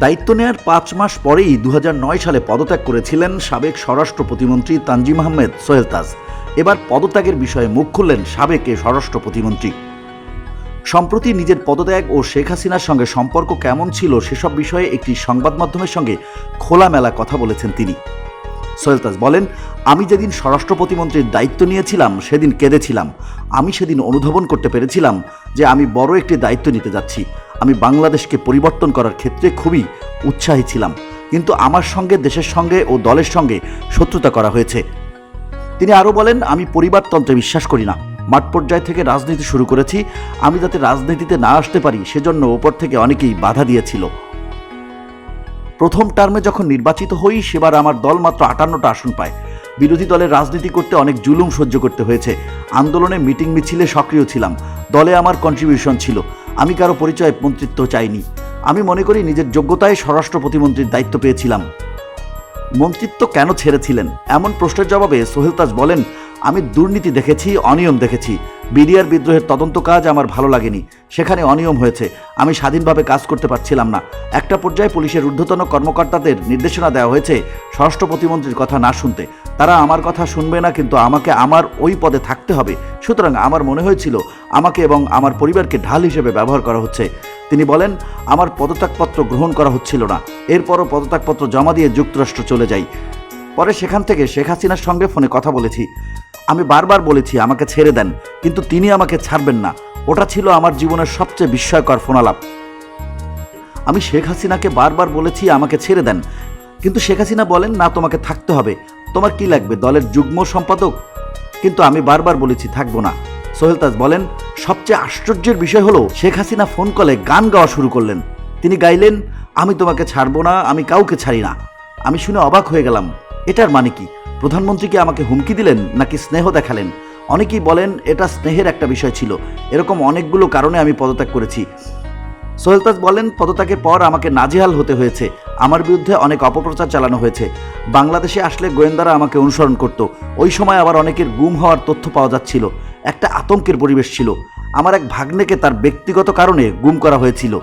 দায়িত্ব নেয়ার ৫ মাস পরেই ২০০৯ সালে পদত্যাগ করেছিলেন সাবেক স্বরাষ্ট্র প্রতিমন্ত্রী তানজিম আহমেদ সোহেল তাজ। এবার পদত্যাগের বিষয়ে মুখ খুললেন সাবেক এ স্বরাষ্ট্র প্রতিমন্ত্রী। সম্প্রতি নিজের পদত্যাগ ও শেখ হাসিনার সঙ্গে সম্পর্ক কেমন ছিল সেসব বিষয়ে একটি সংবাদ মাধ্যমের সঙ্গে খোলামেলা কথা বলেছেন তিনি। সোহেল তাজ বলেন, আমি যেদিন স্বরাষ্ট্র প্রতিমন্ত্রীর দায়িত্ব নিয়েছিলাম সেদিন কেঁদেছিলাম। আমি সেদিন অনুধাবন করতে পেরেছিলাম যে আমি বড় একটি দায়িত্ব নিতে যাচ্ছি। আমি বাংলাদেশকে পরিবর্তন করার ক্ষেত্রে খুবই উৎসাহী ছিলাম, কিন্তু আমার সঙ্গে দেশের সঙ্গে ও দলের সঙ্গে শত্রুতা করা হয়েছে। তিনি আরও বলেন, আমি পরিবারতন্ত্রে বিশ্বাস করি না। মাঠ পর্যায় থেকে রাজনীতি শুরু করেছি। আমি যাতে রাজনীতিতে না আসতে পারি সেজন্য ওপর থেকে অনেকেই বাধা দিয়েছিল। প্রথম টার্মে যখন নির্বাচিত হই সেবার আমার দল মাত্র ৫৮টা আসন পায়। বিরোধী দলের রাজনীতি করতে অনেক জুলুম সহ্য করতে হয়েছে। আন্দোলনে মিটিং মিছিলে সক্রিয় ছিলাম। দলে আমার কন্ট্রিবিউশন ছিল। আমি কারো পরিচয় মন্ত্রিত্ব চাইনি। আমি মনে করি নিজের যোগ্যতায় স্বরাষ্ট্র প্রতিমন্ত্রীর দায়িত্ব পেয়েছিলাম। মন্ত্রিত্ব কেন ছেড়েছিলেন এমন প্রশ্নের জবাবে সোহেল তাজ বলেন, আমি দুর্নীতি দেখেছি, অনিয়ম দেখেছি। বিডিআর বিদ্রোহের তদন্ত কাজ আমার ভালো লাগেনি। সেখানে অনিয়ম হয়েছে। আমি স্বাধীনভাবে কাজ করতে পারছিলাম না। একটা পর্যায়ে পুলিশের ঊর্ধ্বতন কর্মকর্তাদের নির্দেশনা দেওয়া হয়েছে স্বরাষ্ট্র প্রতিমন্ত্রীর কথা না শুনতে। তারা আমার কথা শুনবে না, কিন্তু আমাকে আমার ওই পদে থাকতে হবে। সুতরাং আমার মনে হয়েছিল আমাকে এবং আমার পরিবারকে ঢাল হিসেবে ব্যবহার করা হচ্ছে। তিনি বলেন, আমার পদত্যাগপত্র গ্রহণ করা হচ্ছিল না। এরপরও পদত্যাগপত্র জমা দিয়ে যুক্তরাষ্ট্র চলে যাই। পরে সেখান থেকে শেখ হাসিনার সঙ্গে ফোনে কথা বলেছি। আমি বারবার বলেছি আমাকে ছেড়ে দেন, কিন্তু তিনি আমাকে ছাড়বেন না। ওটা ছিল আমার জীবনের সবচেয়ে বিস্ময়কর ফোনালাপ। আমি শেখ হাসিনাকে বারবার বলেছি আমাকে ছেড়ে দেন, কিন্তু শেখ হাসিনা বলেন, না, তোমাকে থাকতে হবে। তোমার কি লাগবে, দলের যুগ্ম সম্পাদক? কিন্তু আমি বারবার বলেছি থাকবো না। সোহেল তাজ বলেন, সবচেয়ে আশ্চর্যের বিষয় হলো শেখ হাসিনা ফোন কলে গান গাওয়া শুরু করলেন। তিনি গাইলেন, আমি তোমাকে ছাড়বো না, আমি কাউকে ছাড়ি না। আমি শুনে অবাক হয়ে গেলাম। এটার মানে কি? প্রধানমন্ত্রীকে আমাকে হুমকি দিলেন নাকি স্নেহ দেখালেন? অনেকেই বলেন এটা স্নেহের একটা বিষয় ছিল। এরকম অনেকগুলো কারণে আমি পদত্যাগ করেছি। সোহেল তাজ বলেন, পদত্যাগের পর আমাকে নাজেহাল হতে হয়েছে। আমার বিরুদ্ধে অনেক অপপ্রচার চালানো হয়েছে। বাংলাদেশে আসলে গোয়েন্দারা আমাকে অনুসরণ করত। ওই সময় আবার অনেকের গুম হওয়ার তথ্য পাওয়া যাচ্ছিল। একটা আতঙ্কের পরিবেশ ছিল। আমার এক ভাগ্নেকে তার ব্যক্তিগত কারণে গুম করা হয়েছিল।